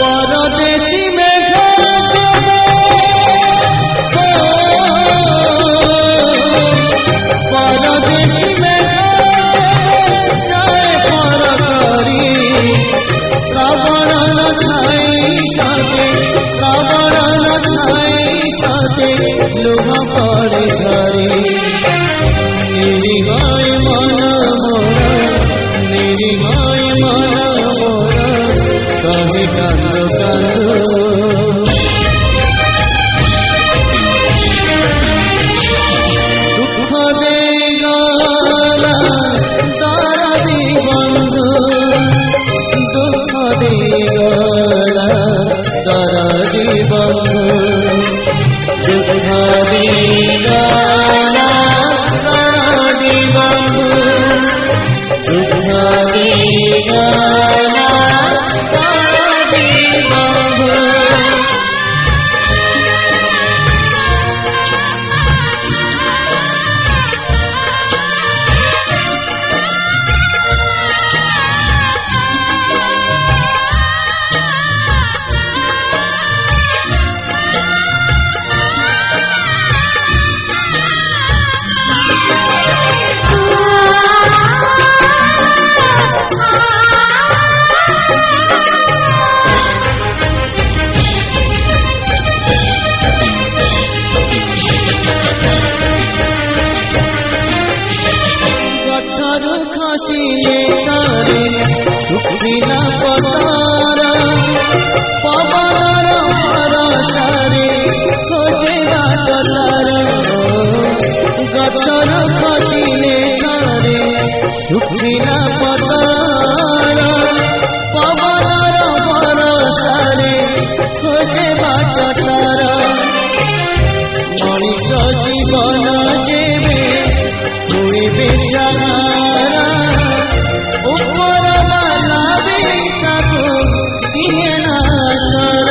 परदेसी में परदेसी में जाए पर करी श्रावण न छाई साथे श्रावण न छाई साथे लुह पड़े झरी निरीहाय मन मोर निरीहाय मन मोर कहे कांदो कांदो दुख देगला दरदी बंधु दुख देगला दरदी बंधु दुख देगला दरदी बंधु दुख देगला खसिले तारे सुखिला पतार पवनर भरसारे खोजे बाचतार गछर खसिले तारे सुखिला पतार पवनर भरसारे खोजे बाचतार मनीष जीवन जेबे हुए बेसहारा ऊपर वाला भी ताको दिए